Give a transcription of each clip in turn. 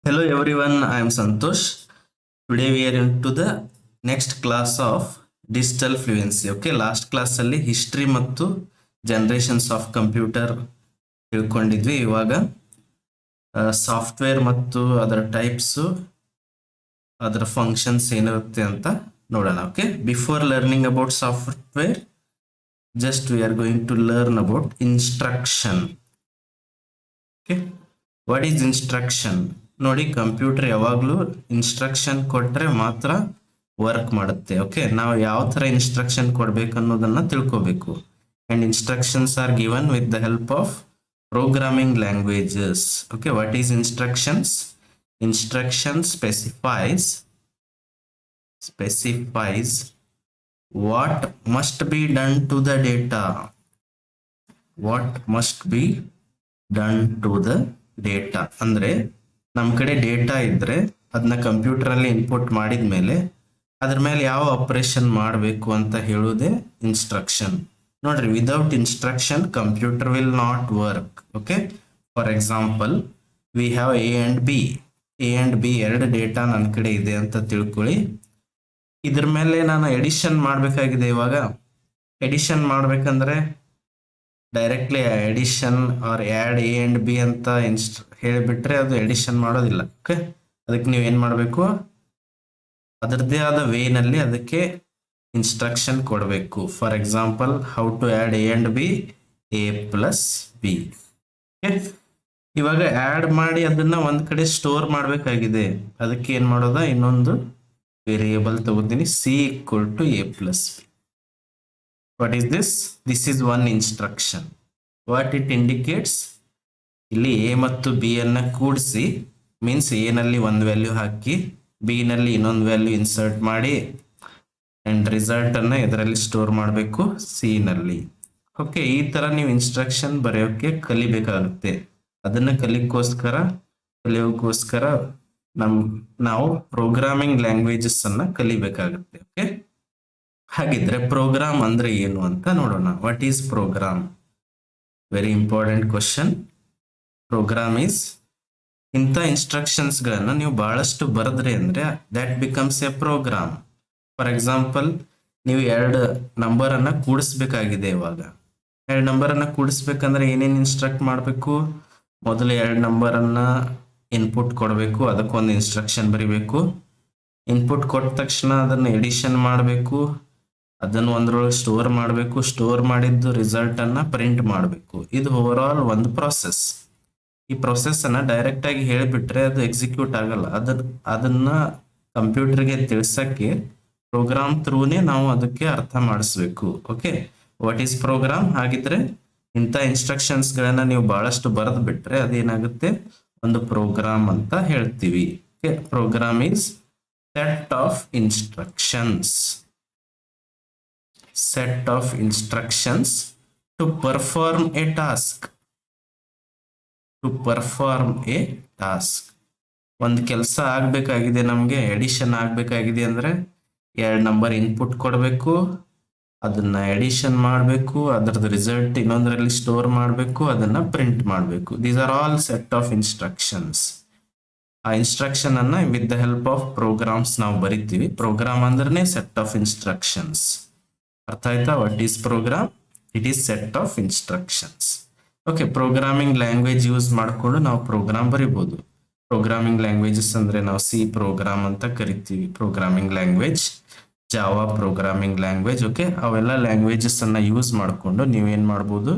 Hello everyone, I am Santosh. Today we are into the next class of digital fluency. Okay, last class ಅಲ್ಲಿ history ಮತ್ತು generations of computer ತಿಳ್ಕೊಂಡಿದ್ವಿ. ಇವಾಗ software ಮತ್ತು ಅದರ types, ಅದರ functions ಏನಿರುತ್ತೆ ಅಂತ ನೋಡೋಣ. Okay, before learning about software, just we are going to learn about instruction. Okay, what is instruction? ನೋಡಿ, ಕಂಪ್ಯೂಟರ್ ಯಾವಾಗಲೂ ಇನ್ಸ್ಟ್ರಕ್ಷನ್ ಕೊಟ್ರೆ ಮಾತ್ರ ವರ್ಕ್ ಮಾಡುತ್ತೆ. ಓಕೆ, ನಾವು ಯಾವ ತರ ಇನ್ಸ್ಟ್ರಕ್ಷನ್ ಕೊಡ್ಬೇಕು ಅನ್ನೋದನ್ನ ತಿಳ್ಕೋಬೇಕು. And instructions are given with the help of programming languages. Okay, what is instructions? Instruction specifies what must be done to the data. What must be done to the data ಅಂದ್ರೆ ನಮ್ಮ ಕಡೆ data ಇದ್ರೆ ಅದನ್ನ computer ಅಲ್ಲಿ input ಮಾಡಿದ ಮೇಲೆ ಅದ್ರ ಮೇಲೆ ಯಾವ ಆಪರೇಷನ್ ಮಾಡಬೇಕು ಅಂತ ಹೇಳುವುದೇ ಇನ್ಸ್ಟ್ರಕ್ಷನ್. ನೋಡ್ರಿ, without instruction computer will not work. Okay, for example we have A and B ಎರಡು ಡೇಟಾ ನನ್ನ ಕಡೆ ಇದೆ ಅಂತ ತಿಳ್ಕೊಳ್ಳಿ. ಇದ್ರ ಮೇಲೆ ನಾನು ಎಡಿಷನ್ ಮಾಡಬೇಕಾಗಿದೆ. ಇವಾಗ ಎಡಿಷನ್ ಮಾಡ್ಬೇಕಂದ್ರೆ directly addition or add A and B ಅಂತ ಹೇಳಿಬಿಟ್ರೆ ಅದು ಎಡಿಷನ್ ಮಾಡೋದಿಲ್ಲ. ಓಕೆ, ಅದಕ್ಕೆ ನೀವು ಏನ್ ಮಾಡಬೇಕು, ಅದರದ್ದೇ ಆದ ವೇನಲ್ಲಿ ಅದಕ್ಕೆ ಇನ್ಸ್ಟ್ರಕ್ಷನ್ ಕೊಡಬೇಕು. For example, how to add A and B, A plus B. ಇವಾಗ ಆ್ಯಡ್ ಮಾಡಿ ಅದನ್ನ ಒಂದ್ ಕಡೆ ಸ್ಟೋರ್ ಮಾಡಬೇಕಾಗಿದೆ. ಅದಕ್ಕೆ ಏನ್ ಮಾಡೋದ, ಇನ್ನೊಂದು ವೇರಿಯೇಬಲ್ ತಗೋತೀನಿ, C equal to A plus B. What is this? This is one instruction. What it indicates? ಇಲ್ಲಿ ಎ ಮತ್ತು ಬಿ ಅನ್ನ ಕೂಡಿಸಿ, ಮೀನ್ಸ್ ಎ ನಲ್ಲಿ ಒಂದು ವ್ಯಾಲ್ಯೂ ಹಾಕಿ ಬಿ ನಲ್ಲಿ ಇನ್ನೊಂದು ವ್ಯಾಲ್ಯೂ ಇನ್ಸರ್ಟ್ ಮಾಡಿ ಅಂಡ್ ರಿಸಲ್ಟ್ ಅನ್ನ ಇದರಲ್ಲಿ ಸ್ಟೋರ್ ಮಾಡಬೇಕು, ಸಿ ನಲ್ಲಿ. ಓಕೆ, ಈ ತರ ನೀವು ಇನ್ಸ್ಟ್ರಕ್ಷನ್ ಬರೆಯೋಕೆ ಕಲಿಬೇಕಾಗುತ್ತೆ. ಅದನ್ನ ಕಲಿಯೋಕ್ಕೋಸ್ಕರ ನಾವು ಪ್ರೋಗ್ರಾಮಿಂಗ್ ಲ್ಯಾಂಗ್ವೇಜಸ್ ಅನ್ನ ಕಲಿಬೇಕಾಗುತ್ತೆ. ಓಕೆ, ಹಾಗಿದ್ರೆ ಪ್ರೋಗ್ರಾಮ್ ಅಂದ್ರೆ ಏನು ಅಂತ ನೋಡೋಣ. What is program? Very important question. Program is ಇಂಥ ಇನ್ಸ್ಟ್ರಕ್ಷನ್ಸ್ ಗಳನ್ನ ನೀವು ಬಹಳಷ್ಟು ಬರೆದ್ರಿ ಅಂದ್ರೆ that becomes a program. For example, ನೀವು ಎರಡು ನಂಬರ್ ಅನ್ನ ಕೂಡಿಸ್ಬೇಕಾಗಿದೆ. ಇವಾಗ ಎರಡು ನಂಬರ್ ಅನ್ನ ಕೂಡಿಸ್ಬೇಕಂದ್ರೆ ಏನೇನು ಇನ್ಸ್ಟ್ರಕ್ಟ್ ಮಾಡಬೇಕು? ಮೊದಲು ಎರಡು ನಂಬರ್ ಅನ್ನ ಇನ್ಪುಟ್ ಕೊಡಬೇಕು, ಅದಕ್ಕೊಂದು ಇನ್ಸ್ಟ್ರಕ್ಷನ್ ಬರಿಬೇಕು. ಇನ್ಪುಟ್ ಕೊಟ್ಟ ತಕ್ಷಣ ಅದನ್ನ ಎಡಿಷನ್ ಮಾಡಬೇಕು, ಅದನ್ನು ಒಂದ್ರೊಳಗೆ ಸ್ಟೋರ್ ಮಾಡಬೇಕು, ಸ್ಟೋರ್ ಮಾಡಿದ್ದು ರಿಸಲ್ಟ್ ಅನ್ನ ಪ್ರಿಂಟ್ ಮಾಡಬೇಕು. ಇದು ಓವರ್ ಆಲ್ ಒಂದು ಪ್ರಾಸೆಸ್. ಈ ಪ್ರೊಸೆಸ್ ಅನ್ನ ಡೈರೆಕ್ಟ್ ಆಗಿ ಹೇಳಿಬಿಟ್ರೆ ಅದು ಎಕ್ಸಿಕ್ಯೂಟ್ ಆಗಲ್ಲ. ಅದನ್ನ ಕಂಪ್ಯೂಟರ್ಗೆ ತಿಳಿಸಕ್ಕೆ ಪ್ರೋಗ್ರಾಮ್ ಥ್ರೂನೇ ನಾವು ಅದಕ್ಕೆ ಅರ್ಥ ಮಾಡಿಸ್ಬೇಕು. Okay, what is program? ಹಾಗಿದ್ರೆ ಇಂಥ ಇನ್ಸ್ಟ್ರಕ್ಷನ್ಸ್ ಗಳನ್ನ ನೀವು ಬಹಳಷ್ಟು ಬರೆದು ಬಿಟ್ರೆ ಅದೇನಾಗುತ್ತೆ, ಒಂದು ಪ್ರೋಗ್ರಾಮ್ ಅಂತ ಹೇಳ್ತೀವಿ. Okay, program is set of instructions. Set of instructions to perform a task. To perform a task. ಒಂದು ಕೆಲಸ ಆಗ್ಬೇಕಾಗಿದೆ, ನಮಗೆ ಎಡಿಷನ್ ಆಗ್ಬೇಕಾಗಿದೆ ಅಂದ್ರೆ ಎರಡು ನಂಬರ್ ಇನ್ಪುಟ್ ಕೊಡಬೇಕು, ಅದನ್ನ ಎಡಿಷನ್ ಮಾಡಬೇಕು, ಅದರದ್ದು ರಿಸಲ್ಟ್ ಇನ್ನೊಂದರಲ್ಲಿ ಸ್ಟೋರ್ ಮಾಡಬೇಕು, ಅದನ್ನ ಪ್ರಿಂಟ್ ಮಾಡಬೇಕು. These are all set of instructions. ಆ ಇನ್ಸ್ಟ್ರಕ್ಷನ್ ಅನ್ನ with the help of programs ನಾವು ಬರಿತೀವಿ. ಪ್ರೋಗ್ರಾಮ್ ಅಂದ್ರೆ ಸೆಟ್ ಆಫ್ ಇನ್ಸ್ಟ್ರಕ್ಷನ್ಸ್. ಅರ್ಥ ಆಯ್ತಾ? What is program? It is set of instructions. Okay, programming language use ಮಾಡಿಕೊಂಡು ನಾವು ಪ್ರೋಗ್ರಾಮ್ ಬರಿಬಹುದು. ಪ್ರೋಗ್ರಾಮಿಂಗ್ ಲ್ಯಾಂಗ್ವೇಜಸ್ ಅಂದ್ರೆ ನಾವು ಸಿ ಪ್ರೋಗ್ರಾಮ್ ಅಂತ ಕರಿತೀವಿ. Programming language, Java programming language. Okay, ಅವೆಲ್ಲ ಲ್ಯಾಂಗ್ವೇಜಸ್ ಅನ್ನ ಯೂಸ್ ಮಾಡಿಕೊಂಡು ನೀವೇನ್ ಮಾಡಬಹುದು,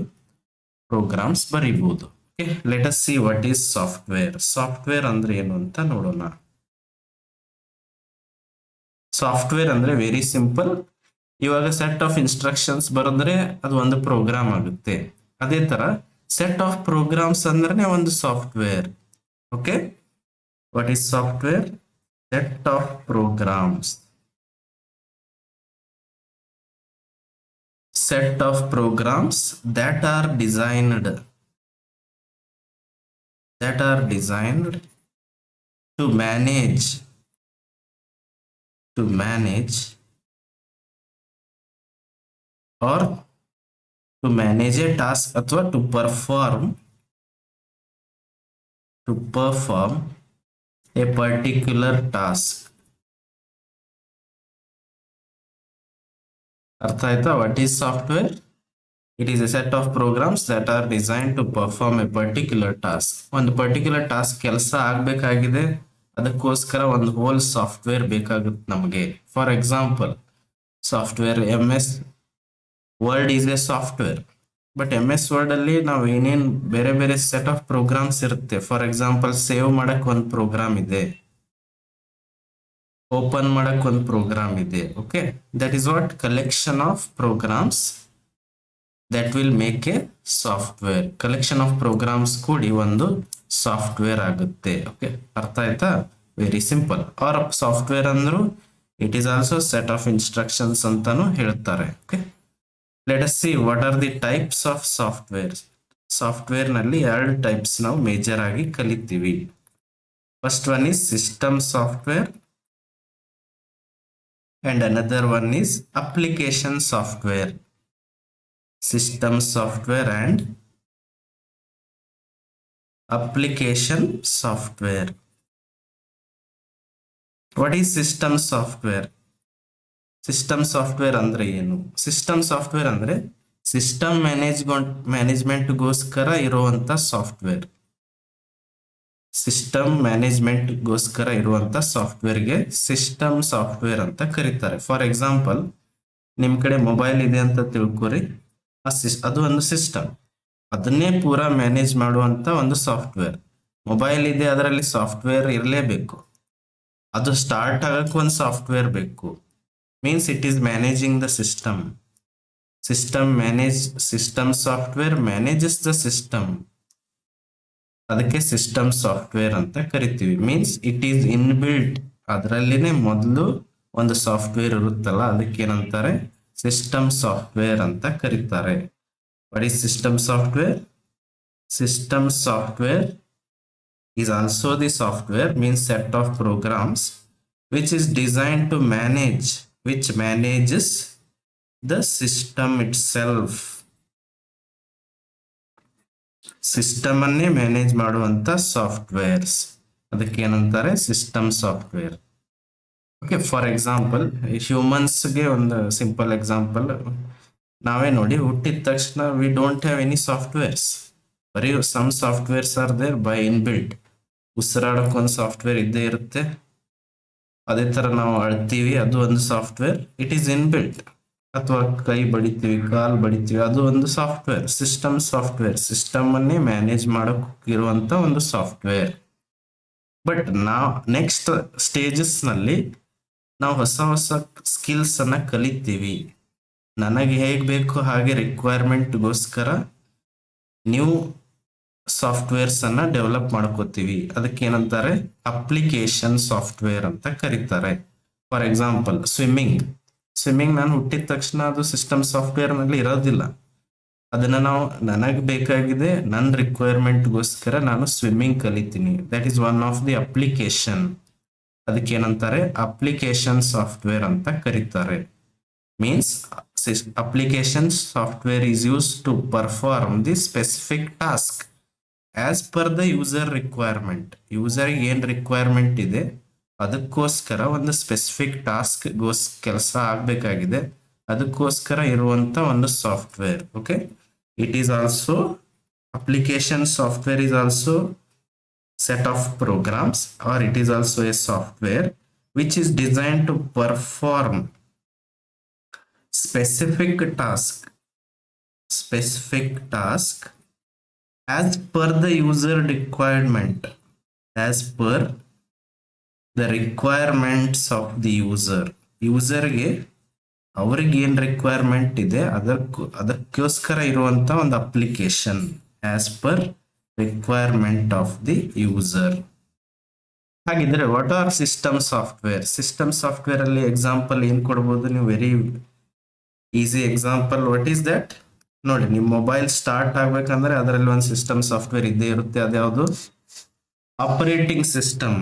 ಪ್ರೋಗ್ರಾಮ್ಸ್ ಬರಿಬಹುದು. Okay, let us see what is software. Software ಅಂದ್ರೆ ಏನು ಅಂತ ನೋಡೋಣ. ಸಾಫ್ಟ್ವೇರ್ ಅಂದ್ರೆ ವೆರಿ ಸಿಂಪಲ್. ಇವಾಗ ಸೆಟ್ ಆಫ್ ಇನ್ಸ್ಟ್ರಕ್ಷನ್ಸ್ ಬರೆದ್ರೆ ಅದು ಒಂದು ಪ್ರೋಗ್ರಾಮ್ ಆಗುತ್ತೆ. ಅದೇ ತರ ಸೆಟ್ ಆಫ್ ಪ್ರೋಗ್ರಾಮ್ಸ್ ಅಂದ್ರೆ ಒಂದು software. Okay, what is software? Set of programs. Set of programs that are designed to manage or to manage a task ಅಥವಾ to perform a particular task. ಅರ್ಥ ಆಯ್ತಾ? What is software? It is a set of programs that are design to perform a particular task. ಒಂದು particular task ಕೆಲಸ ಆಗ್ಬೇಕಾಗಿದೆ, ಅದಕ್ಕೋಸ್ಕರ ಒಂದು whole software ಬೇಕಾಗುತ್ತೆ ನಮಗೆ. For example, software MS Word is a software. But MS Word ಅಲ್ಲಿ ನಾವು ಏನೇನ್ ಬೇರೆ ಬೇರೆ ಸೆಟ್ ಆಫ್ ಪ್ರೋಗ್ರಾಮ್ಸ್ ಇರುತ್ತೆ. ಫಾರ್ ಎಕ್ಸಾಂಪಲ್, ಸೇವ್ ಮಾಡಕ್ ಒಂದು ಪ್ರೋಗ್ರಾಮ್ ಇದೆ, ಓಪನ್ ಮಾಡಕ್ ಒಂದು ಪ್ರೋಗ್ರಾಮ್ ಇದೆ. Okay, that is what collection of programs that will make a software. Collection of programs ಕೂಡಿ ಒಂದು ಸಾಫ್ಟ್ವೇರ್ ಆಗುತ್ತೆ. ಓಕೆ, ಅರ್ಥ ಆಯ್ತಾ? Very simple. ಆರ್ ಸಾಫ್ಟ್ವೇರ್ ಅಂದ್ರು it is also set of instructions ಅಂತಾನು ಹೇಳ್ತಾರೆ. Okay, let us see what are the types of software. Software ನಲ್ಲಿ ಎರಡು ಟೈಪ್ಸ್ ನಾವು ಮೇಜರ್ ಆಗಿ ಕಲಿತೀವಿ. First one is system software and another one is application software. System software and application software. What is system software? System software ಅಂದ್ರೆ ಏನು? System software ಅಂದ್ರೆ system management ಗೋಸ್ಕರ ಇರುವಂತ ಸಾಫ್ಟ್ವೇರ್. ಸಿಸ್ಟಮ್ ಮ್ಯಾನೇಜ್ಮೆಂಟ್ ಗೋಸ್ಕರ ಇರುವಂತ ಸಾಫ್ಟ್ವೇರ್ಗೆ ಸಿಸ್ಟಮ್ ಸಾಫ್ಟ್ವೇರ್ ಅಂತ ಕರೀತಾರೆ. For example, ನಿಮ್ ಕಡೆ ಮೊಬೈಲ್ ಇದೆ ಅಂತ ತಿಳ್ಕೊರಿ, ಅದು ಒಂದು ಸಿಸ್ಟಮ್, ಅದನ್ನೇ ಪೂರಾ ಮ್ಯಾನೇಜ್ ಮಾಡುವಂತ ಒಂದು ಸಾಫ್ಟ್ವೇರ್. ಮೊಬೈಲ್ ಇದೆ, ಅದರಲ್ಲಿ ಸಾಫ್ಟ್ವೇರ್ ಇರಲೇಬೇಕು. ಅದು ಸ್ಟಾರ್ಟ್ ಆಗಕ್ಕೆ ಒಂದು ಸಾಫ್ಟ್ವೇರ್ ಬೇಕು. Means it is managing the system. System software manages the system. ಅದಕ್ಕೆ ಸಿಸ್ಟಮ್ ಸಾಫ್ಟ್ವೇರ್ ಅಂತ ಕರಿತೀವಿ. ಮೀನ್ಸ್ ಇಟ್ ಈಸ್ ಇನ್ಬಿಲ್ಟ್, ಅದರಲ್ಲಿನೇ ಮೊದಲು ಒಂದು ಸಾಫ್ಟ್ವೇರ್ ಇರುತ್ತಲ್ಲ, ಅದಕ್ಕೆ ಏನಂತಾರೆ? ಸಿಸ್ಟಮ್ ಸಾಫ್ಟ್ವೇರ್ ಅಂತ ಕರೀತಾರೆ. What is system software? System software is also the software, means set of programs which is designed to manage, which manages the system itself. System ಅನ್ನೇ manage ಮಾಡುವಂತ softwares, ಅದಕ್ಕೆ ಏನಂತಾರೆ? System software. Okay, for example, ಹ್ಯೂಮನ್ಸ್ಗೆ ಒಂದು simple example ನಾವೇ ನೋಡಿ. ಹುಟ್ಟಿದ ತಕ್ಷಣ we don't have any softwares, ಬರೀ some softwares are there by inbuilt. ಉಸಿರಾಡಕ್ಕೆ ಒಂದು ಸಾಫ್ಟ್ವೇರ್ ಇದ್ದೇ ಇರುತ್ತೆ. ಅದೇ ತರ ನಾವು ಅಳ್ತೀವಿ, ಅದು ಒಂದು ಸಾಫ್ಟ್ವೇರ್, ಇಟ್ ಈಸ್ ಇನ್ಬಿಲ್ಟ್. ಅಥವಾ ಕೈ ಬಡಿತೀವಿ, ಕಾಲ್ ಬಡಿತೀವಿ, ಅದು ಒಂದು ಸಾಫ್ಟ್ವೇರ್, ಸಿಸ್ಟಮ್ ಸಾಫ್ಟ್ವೇರ್. ಸಿಸ್ಟಮ್ ಅನ್ನೇ ಮ್ಯಾನೇಜ್ ಮಾಡಕ್ ಇರುವಂತ ಒಂದು ಸಾಫ್ಟ್ವೇರ್. ಬಟ್ ನಾವು ನೆಕ್ಸ್ಟ್ ಸ್ಟೇಜಸ್ ನಲ್ಲಿ ನಾವು ಹೊಸ ಹೊಸ ಸ್ಕಿಲ್ಸ್ ಅನ್ನ ಕಲಿತೀವಿ. ನನಗೆ ಹೇಗ್ ಬೇಕು ಹಾಗೆ ರಿಕ್ವೈರ್ಮೆಂಟ್ಗೋಸ್ಕರ ನ್ಯೂ ಸಾಫ್ಟ್ವೇರ್ಸ್ ಅನ್ನ ಡೆವಲಪ್ ಮಾಡ್ಕೋತೀವಿ. ಅದಕ್ಕೆ ಏನಂತಾರೆ? ಅಪ್ಲಿಕೇಶನ್ ಸಾಫ್ಟ್ವೇರ್ ಅಂತ ಕರೀತಾರೆ. ಫಾರ್ ಎಕ್ಸಾಂಪಲ್, ಸ್ವಿಮ್ಮಿಂಗ್ ನಾನು ಹುಟ್ಟಿದ ತಕ್ಷಣ ಅದು ಸಿಸ್ಟಮ್ ಸಾಫ್ಟ್ವೇರ್ ನಲ್ಲಿ ಇರೋದಿಲ್ಲ. ಅದನ್ನ ನಾವು ನನಗ್ ಬೇಕಾಗಿದೆ, ನನ್ನ ರಿಕ್ವೈರ್ಮೆಂಟ್ಗೋಸ್ಕರ ನಾನು ಸ್ವಿಮ್ಮಿಂಗ್ ಕಲಿತೀನಿ. That is one of the application. ಅದಕ್ಕೆ ಏನಂತಾರೆ? ಅಪ್ಲಿಕೇಶನ್ ಸಾಫ್ಟ್ವೇರ್ ಅಂತ ಕರೀತಾರೆ. Means application software is use to perform the specific task as per the user requirement. User ಏನ್ ರಿಕ್ವೈರ್ಮೆಂಟ್ ಇದೆ ಅದಕ್ಕೋಸ್ಕರ ಒಂದು ಸ್ಪೆಸಿಫಿಕ್ ಟಾಸ್ಕ್ ಕೆಲಸ ಆಗ್ಬೇಕಾಗಿದೆ, ಅದಕ್ಕೋಸ್ಕರ ಇರುವಂತ ಒಂದು software. Okay, it is also application software is also set of programs, or it is also a software which is designed to perform specific task as per the user requirement, as per the requirements of the ಯೂಸರ್ಗೆ ಅವ್ರಿಗೆ ಏನ್ requirement ಇದೆ ಅದಕ್ಕೋಸ್ಕರ ಇರುವಂತ ಒಂದು application, as per requirement of the user. ಹಾಗಿದ್ರೆ what are system software? System software ಅಲ್ಲಿ example ಏನ್ ಕೊಡ್ಬೋದು ನೀವು? Very easy example. What is that? ನೋಡಿ, ನಿಮ್ ಮೊಬೈಲ್ ಸ್ಟಾರ್ಟ್ ಆಗ್ಬೇಕಂದ್ರೆ ಅದರಲ್ಲಿ ಒಂದು ಸಿಸ್ಟಮ್ ಸಾಫ್ಟ್ವೇರ್ ಇದ್ದೇ ಇರುತ್ತೆ. ಅದ್ಯಾವುದು? Operating system.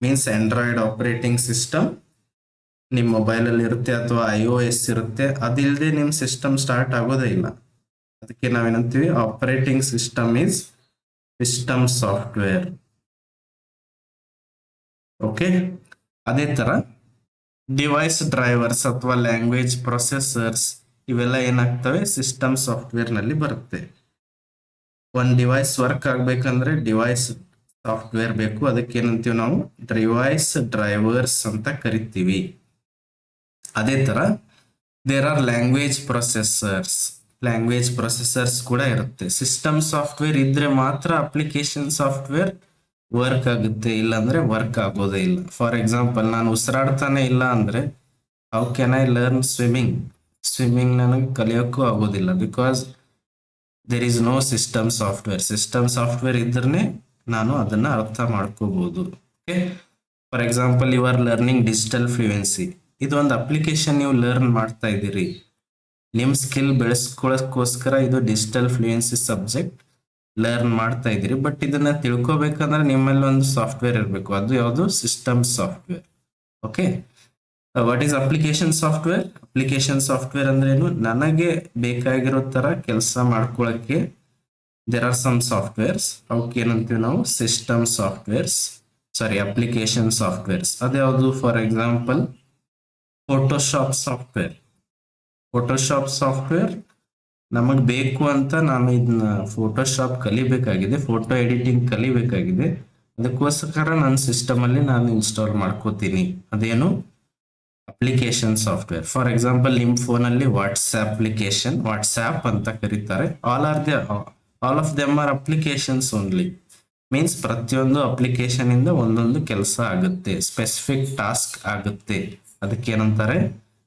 Means Android operating system ನಿಮ್ ಮೊಬೈಲ್ ಅಲ್ಲಿ ಇರುತ್ತೆ, ಅಥವಾ iOS ಇರುತ್ತೆ. ಅದಿಲ್ಲದೆ ನಿಮ್ ಸಿಸ್ಟಮ್ ಸ್ಟಾರ್ಟ್ ಆಗೋದೇ ಇಲ್ಲ. ಅದಕ್ಕೆ ನಾವೇನಂತೀವಿ? Operating system is system software. Okay, ಅದೇ ತರ ಡಿವೈಸ್ ಡ್ರೈವರ್ಸ್ ಅಥವಾ ಲ್ಯಾಂಗ್ವೇಜ್ ಪ್ರೊಸೆಸರ್ಸ್ ಇವೆಲ್ಲ ಏನಾಗ್ತವೆ ಸಿಸ್ಟಮ್ ಸಾಫ್ಟ್ವೇರ್ ನಲ್ಲಿ ಬರುತ್ತೆ. ಒಂದ್ ಡಿವೈಸ್ ವರ್ಕ್ ಆಗ್ಬೇಕಂದ್ರೆ ಡಿವೈಸ್ ಸಾಫ್ಟ್ವೇರ್ ಬೇಕು, ಅದಕ್ಕೆ ಏನಂತೀವಿ ನಾವು ಡಿವೈಸ್ ಡ್ರೈವರ್ಸ್ ಅಂತ ಕರಿತೀವಿ. ಅದೇ ತರ ದೇರ್ ಆರ್ ಲ್ಯಾಂಗ್ವೇಜ್ ಪ್ರೊಸೆಸರ್ಸ್ ಕೂಡ ಇರುತ್ತೆ. ಸಿಸ್ಟಮ್ ಸಾಫ್ಟ್ವೇರ್ ಇದ್ರೆ ಮಾತ್ರ ಅಪ್ಲಿಕೇಶನ್ ಸಾಫ್ಟ್ವೇರ್ ವರ್ಕ್ ಆಗುತ್ತೆ, ಇಲ್ಲಾಂದ್ರೆ ವರ್ಕ್ ಆಗೋದೇ ಇಲ್ಲ. ಫಾರ್ ಎಕ್ಸಾಂಪಲ್, ನಾನು ಉಸಿರಾಡ್ತಾನೆ ಇಲ್ಲ ಅಂದ್ರೆ how can I learn swimming ನನಗೆ ಕಲಿಯೋಕ್ಕೂ ಆಗೋದಿಲ್ಲ, because there is no system software ಇದ್ರೆ ನಾನು ಅದನ್ನ ಅರ್ಥ ಮಾಡ್ಕೋಬಹುದು. Okay, for example you are learning digital fluency, ಇದು ಒಂದು ಅಪ್ಲಿಕೇಶನ್ ನೀವು ಲರ್ನ್ ಮಾಡ್ತಾ ಇದ್ದೀರಿ, ನಿಮ್ ಸ್ಕಿಲ್ ಬೆಳೆಸ್ಕೊಳ್ಳೋಕ್ಕೋಸ್ಕರ ಇದು ಡಿಜಿಟಲ್ ಫ್ಲೂಯೆನ್ಸಿ ಸಬ್ಜೆಕ್ಟ್ ಲರ್ನ್ ಮಾಡ್ತಾ ಇದ್ದೀರಿ. ಬಟ್ ಇದನ್ನ ತಿಳ್ಕೊಬೇಕಂದ್ರೆ ನಿಮ್ಮಲ್ಲಿ ಒಂದು ಸಾಫ್ಟ್ವೇರ್ ಇರಬೇಕು, ಅದು ಯಾವುದು system software. Okay, what is application software ಅಂದ್ರೆ ಏನು, ನನಗೆ ಬೇಕಾಗಿರೋ ತರ ಕೆಲಸ ಮಾಡ್ಕೊಳಕ್ಕೆ ದೇರ್ ಆರ್ ಸಮ್ ಸಾಫ್ಟ್ವೇರ್ಸ್, ಅವಕ್ಕೆ ಏನಂತೀವಿ ನಾವು ಸಿಸ್ಟಮ್ ಸಾಫ್ಟ್ವೇರ್ಸ್, ಅಪ್ಲಿಕೇಶನ್ ಸಾಫ್ಟ್ವೇರ್ಸ್. ಅದ್ಯಾವುದು, ಫಾರ್ ಎಕ್ಸಾಂಪಲ್ ಫೋಟೋಶಾಪ್ ಸಾಫ್ಟ್ವೇರ್ ನಮಗ್ ಬೇಕು ಅಂತ ನಾನು ಇದನ್ನ ಫೋಟೋಶಾಪ್ ಕಲಿಬೇಕಾಗಿದೆ, ಫೋಟೋ ಎಡಿಟಿಂಗ್ ಕಲಿಬೇಕಾಗಿದೆ, ಅದಕ್ಕೋಸ್ಕರ ನನ್ನ ಸಿಸ್ಟಮ್ ಅಲ್ಲಿ ನಾನು ಇನ್ಸ್ಟಾಲ್ ಮಾಡ್ಕೋತೀನಿ. ಅದೇನು ಅಪ್ಲಿಕೇಶನ್ ಸಾಫ್ಟ್ವೇರ್. ಫಾರ್ ಎಕ್ಸಾಂಪಲ್, ನಿಮ್ ಫೋನ್ ಅಲ್ಲಿ ವಾಟ್ಸ್ಆಪ್ ಅಂತ ಕರೀತಾರೆ. All of them are applications only. Means ಪ್ರತಿಯೊಂದು ಅಪ್ಲಿಕೇಶನ್ ಇಂದ ಒಂದೊಂದು ಕೆಲಸ ಆಗುತ್ತೆ, ಸ್ಪೆಸಿಫಿಕ್ ಟಾಸ್ಕ್ ಆಗುತ್ತೆ, ಅದಕ್ಕೆ ಏನಂತಾರೆ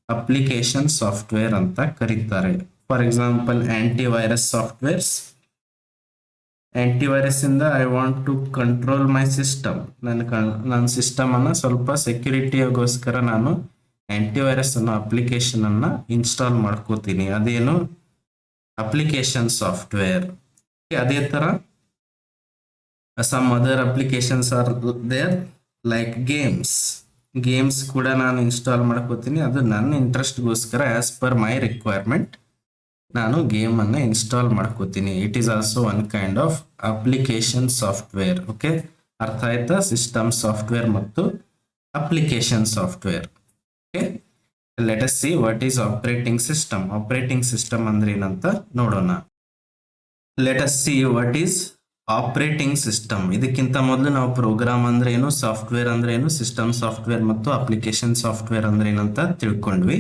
ಅಪ್ಲಿಕೇಶನ್ ಸಾಫ್ಟ್ವೇರ್ ಅಂತ ಕರೀತಾರೆ. ಫಾರ್ ಎಕ್ಸಾಂಪಲ್, ಆಂಟಿವೈರಸ್ ಇಂದ I want to control my system, ನನ್ನ ಸಿಸ್ಟಮ್ ಅನ್ನ ಸ್ವಲ್ಪ ಸೆಕ್ಯೂರಿಟಿಗೋಸ್ಕರ ನಾನು ಆಂಟಿವೈರಸ್ ಅನ್ನೋ ಅಪ್ಲಿಕೇಶನ್ ಅನ್ನ ಇನ್ಸ್ಟಾಲ್ ಮಾಡ್ಕೋತೀನಿ, ಅದೇನು ಅಪ್ಲಿಕೇಶನ್ ಸಾಫ್ಟ್ವೇರ್. ಅದೇ ತರ some other applications are there, like games ಕೂಡ ನಾನು ಇನ್ಸ್ಟಾಲ್ ಮಾಡ್ಕೋತೀನಿ, ಅದು ನನ್ನ ಇಂಟ್ರೆಸ್ಟ್ಗೋಸ್ಕರ ಆಸ್ ಪರ್ ಮೈ ರಿಕ್ವೈರ್ಮೆಂಟ್ ನಾನು ಗೇಮ್ ಅನ್ನ ಇನ್ಸ್ಟಾಲ್ ಮಾಡ್ಕೋತೀನಿ. It is also one kind of application software. Okay, ಅರ್ಥ ಆಯ್ತಾ? ಸಿಸ್ಟಮ್ ಸಾಫ್ಟ್ವೇರ್ ಮತ್ತು application software. Okay, let us see what is operating system ಅಂದ್ರೆ ಏನಂತ ನೋಡೋಣ. Let us see what is operating system. ಇದಕ್ಕಿಂತ ಮೊದಲು ನಾವು ಪ್ರೋಗ್ರಾಮ್ ಅಂದ್ರೆ ಏನು, ಸಾಫ್ಟ್ವೇರ್ ಅಂದ್ರೆ ಏನು, ಸಿಸ್ಟಮ್ ಸಾಫ್ಟ್ವೇರ್ ಮತ್ತು ಅಪ್ಲಿಕೇಶನ್ ಸಾಫ್ಟ್ವೇರ್ ಅಂದ್ರೆ ಏನಂತ ತಿಳ್ಕೊಂಡ್ವಿ.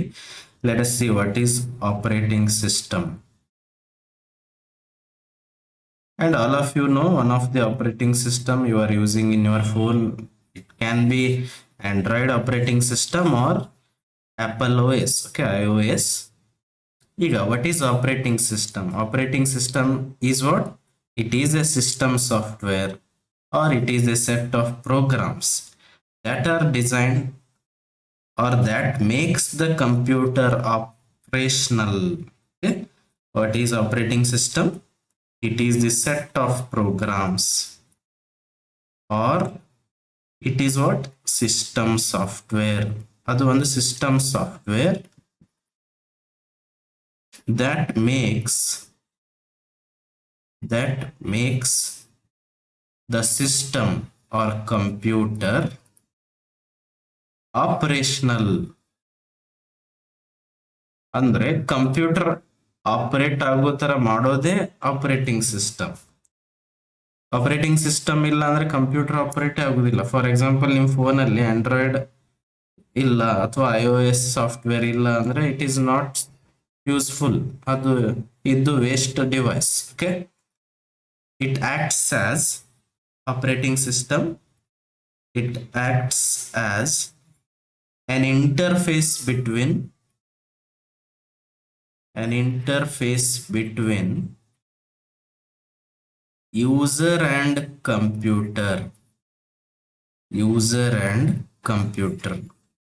Let us see what is operating system. And all of you know one of the operating system you are using in your phone. It can be Android operating system or Apple OS, okay, iOS. Iga, what is operating system? Operating system is what? It is a system software or it is a set of programs that are designed or that makes the computer operational. Okay, what is operating system? It is the set of programs or it is what? System software. Adu one system software that makes the system or computer operational. ಅಂದ್ರೆ computer operate ಆಗೋ ತರ ಮಾಡೋದೇ operating system ಇಲ್ಲ ಅಂದ್ರೆ computer operate ಆಗುದಿಲ್ಲ. For example, ನಿಮ್ phone ಅಲ್ಲಿ Android ಇಲ್ಲ ಅಥವಾ iOS ಸಾಫ್ಟ್ವೇರ್ ಇಲ್ಲ ಅಂದ್ರೆ ಇಟ್ ಈಸ್ ನಾಟ್ ಯೂಸ್ಫುಲ್, ಅದು ಇದು waste device. Okay, it acts as operating system, it acts as an interface between user and computer.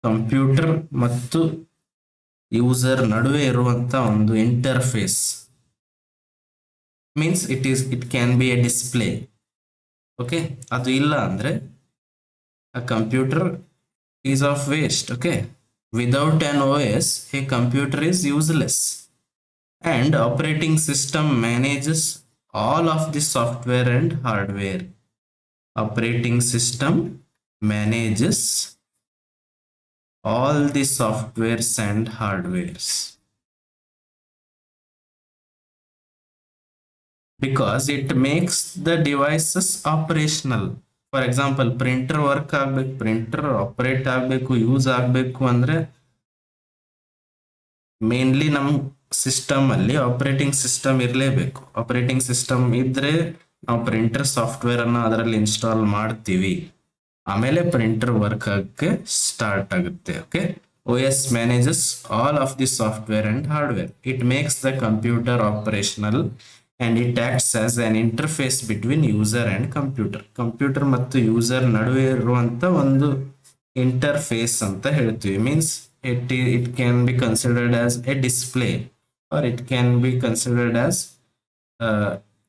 Computer ಮತ್ತು ಯೂಸರ್ ನಡುವೆ ಇರುವಂತ ಒಂದು interface. Means it can be A display. Okay, ಅದು ಇಲ್ಲ ಅಂದ್ರೆ a computer is of waste. Okay, without an OS a computer is useless, and operating system manages all of the software and hardware. Operating system manages all the softwares and hardwares, because it makes the devices operational. For example printer work ಆಗ್ಬೇಕು, printer operate ಆಗಬೇಕು, use ಆಗಬೇಕು ಅಂದ್ರೆ mainly ನಮ್ಮ system ಅಲ್ಲಿ operating system ಇರಲೇಬೇಕು. Operating system ಇದ್ರೆ ನಾವು printer software ಅನ್ನ ಅದರಲ್ಲಿ ಇನ್ಸ್ಟಾಲ್ ಮಾಡ್ತೀವಿ, ಆಮೇಲೆ ಪ್ರಿಂಟರ್ ವರ್ಕ್ ಆಗಕ್ಕೆ ಸ್ಟಾರ್ಟ್ ಆಗುತ್ತೆ. Okay, OS manages all of the software and hardware. It makes the computer operational and it acts as an interface between user and computer. Computer ಮತ್ತು user ನಡುವೆ ಇರುವಂತ ಒಂದು ಇಂಟರ್ಫೇಸ್ ಅಂತ ಹೇಳ್ತೀವಿ. Means it can be considered as a display, or it can be considered as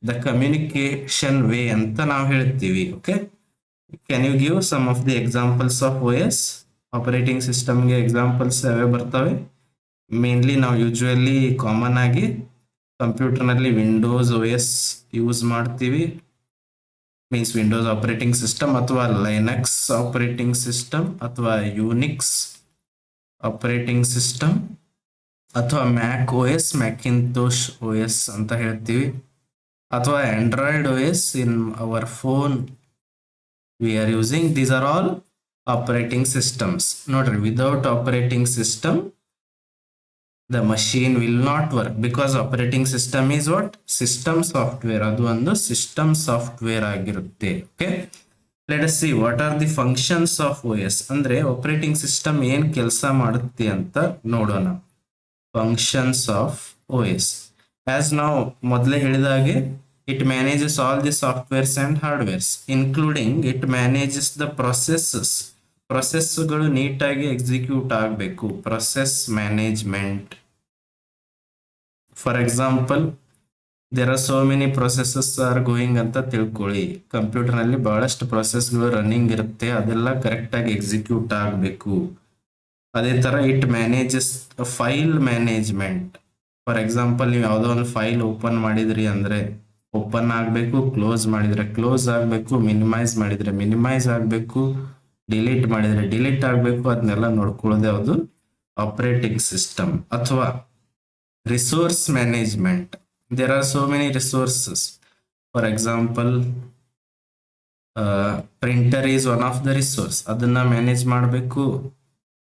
the communication way ಅಂತ ನಾವು ಹೇಳ್ತೀವಿ. Okay, can you give some of the examples of OS? Operating ಸಿಸ್ಟಮ್ಗೆ ಎಕ್ಸಾಂಪಲ್ಸ್ ಯಾವೇ ಬರ್ತವೆ? ಮೇನ್ಲಿ ನಾವು usually common ಆಗಿ ಕಂಪ್ಯೂಟರ್ನಲ್ಲಿ Windows OS use ಮಾಡ್ತೀವಿ. ಮೀನ್ಸ್ ವಿಂಡೋಸ್ ಆಪರೇಟಿಂಗ್ ಸಿಸ್ಟಮ್ ಅಥವಾ ಲೈನಕ್ಸ್ ಆಪರೇಟಿಂಗ್ ಸಿಸ್ಟಮ್ ಅಥವಾ ಯೂನಿಕ್ಸ್ ಆಪರೇಟಿಂಗ್ ಸಿಸ್ಟಮ್ ಅಥವಾ ಮ್ಯಾಕ್ OS, ಮ್ಯಾಕಿಂತೋಶ್ OS ಅಂತ ಹೇಳ್ತೀವಿ, ಅಥವಾ Android OS in our phone we are using. These are all operating systems. Notice, without operating system the machine will not work, because operating system is what? System software. adu ಒಂದು system software ಆಗಿರುತ್ತೆ. Okay, let us see what are the functions of OS. ಅಂದ್ರೆ operating system ಏನ್ ಕೆಲಸ ಮಾಡುತ್ತೆ ಅಂತ ನೋಡೋಣ. Functions of OS, as ನಾವು ಮೊದಲೇ ಹೇಳಿದಾಗೆ, it manages all the softwares and hardwares, including it manages the processes. ಪ್ರೊಸೆಸ್ಗಳು ನೀಟಾಗಿ ಎಕ್ಸಿಕ್ಯೂಟ್ ಆಗಬೇಕು, process management. For example, there are so many processes are going ಅಂತ ತಿಳ್ಕೊಳ್ಳಿ. ಕಂಪ್ಯೂಟರ್ನಲ್ಲಿ ಬಹಳಷ್ಟು ಪ್ರೊಸೆಸ್ಗಳು ರನ್ನಿಂಗ್ ಇರುತ್ತೆ, ಅದೆಲ್ಲ ಕರೆಕ್ಟಾಗಿ ಎಕ್ಸಿಕ್ಯೂಟ್ ಆಗಬೇಕು. ಅದೇ ಥರ it manages file management. For example, ನೀವು ಯಾವುದೋ ಒಂದು ಫೈಲ್ ಓಪನ್ ಮಾಡಿದ್ರಿ ಅಂದರೆ ಓಪನ್ ಆಗಬೇಕು, ಕ್ಲೋಸ್ ಮಾಡಿದರೆ ಕ್ಲೋಸ್ ಆಗಬೇಕು, ಮಿನಿಮೈಸ್ ಮಾಡಿದರೆ ಮಿನಿಮೈಸ್ ಆಗಬೇಕು, ಡಿಲೀಟ್ ಮಾಡಿದರೆ ಡಿಲೀಟ್ ಆಗಬೇಕು. ಅದನ್ನೆಲ್ಲ ನೋಡ್ಕೊಳ್ಳೋದು ಯಾವುದು? Operating system. ಅಥವಾ resource management. There are so many resources. For example, printer is one of the resource, ಅದನ್ನ ಮ್ಯಾನೇಜ್ ಮಾಡಬೇಕು.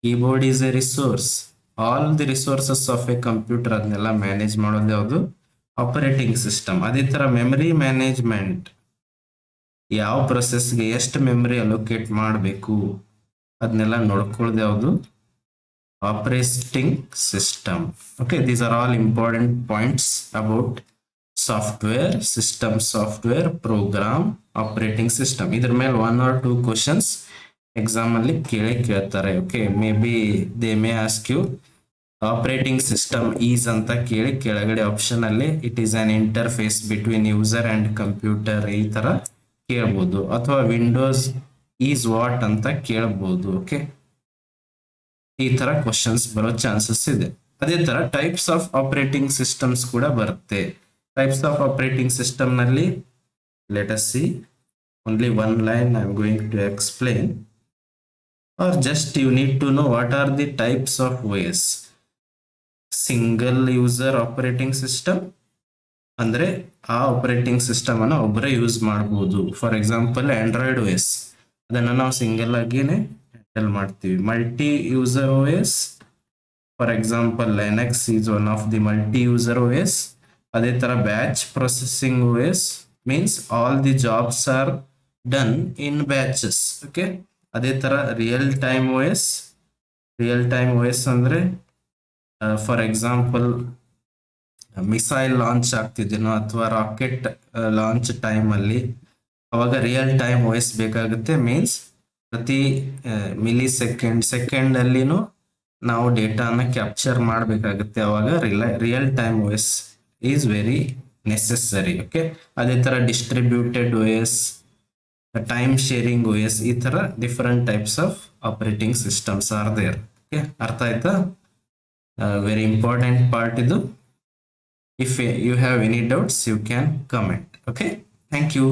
Keyboard is a resource. All the resources of a computer, ಅದನ್ನೆಲ್ಲ ಮ್ಯಾನೇಜ್ ಮಾಡೋದು ಯಾವುದು? Operating system. ಅದೇ ತರ memory management, ಯಾವ ಪ್ರೊಸೆಸ್ಗೆ ಎಷ್ಟು memory allocate ಮಾಡಬೇಕು ಅದನ್ನೆಲ್ಲ ನೋಡ್ಕೊಳ್ಳೋದು ಯಾವುದು? Operating system. Okay, these are all important points about software, system software, program, operating system. ಇದ್ರ ಮೇಲೆ 1 or 2 ಕ್ವಶನ್ಸ್ ಎಕ್ಸಾಮ್ ಅಲ್ಲಿ ಕೇಳ್ತಾರೆ. Okay, may be they may ask you operating system is ಅಂತ ಕೇಳಿ ಕೆಳಗಡೆ ಆಪ್ಷನ್ ಅಲ್ಲಿ it is an interface between user and computer ಈ ತರ ಕೇಳಬಹುದು, ಅಥವಾ ವಿಂಡೋಸ್ ಈಸ್ ವಾಟ್ ಅಂತ ಕೇಳಬಹುದು. ಓಕೆ, ಈ ತರ ಕ್ವಶನ್ಸ್ ಬರೋ ಚಾನ್ಸಸ್ ಇದೆ. ಅದೇ ತರ ಟೈಪ್ಸ್ ಆಫ್ ಆಪರೇಟಿಂಗ್ ಸಿಸ್ಟಮ್ಸ್ ಕೂಡ ಬರುತ್ತೆ. ಟೈಪ್ಸ್ ಆಫ್ ಆಪರೇಟಿಂಗ್ ಸಿಸ್ಟಮ್ ನಲ್ಲಿ let us see only one line I am going to explain, or just you need to know what are the types of OS. Single user operating system ಅಂದ್ರೆ ಆ operating system ಅನ್ನ ಒಬ್ಬರೇ use ಮಾಡಬಹುದು. For example, Android OS ಅದನ್ನ ನಾವು single ಆಗಿನೇ handle ಮಾಡ್ತೀವಿ. Multi user OS, for example Linux is one of the multi user OS. ಅದೇ ತರ batch processing OS means all the jobs are done in batches. Okay, ಅದೇ ತರ real time OS. Real time OS ಅಂದ್ರೆ for example missile launch ಆಗ್ತಿದ್ದೀನೋ ಅಥವಾ rocket launch time ಅಲ್ಲಿ ಅವಾಗ real time OS ಬೇಕಾಗುತ್ತೆ. Means ಪ್ರತಿ ಸೆಕೆಂಡ್ ಅಲ್ಲಿನೂ ನಾವು ಡೇಟಾನ ಕ್ಯಾಪ್ಚರ್ ಮಾಡಬೇಕಾಗುತ್ತೆ. ಅವಾಗ real time OS is very necessary. Okay, ಅದೇ ತರ distributed OS, time sharing OS, ಈ ತರ different types of operating systems are there. Okay, ಅರ್ಥ ಆಯ್ತಾ? ವೆರಿ ಇಂಪಾರ್ಟೆಂಟ್ ಪಾರ್ಟ್ ಇದು. If you have any doubts, you can comment. Okay, thank you.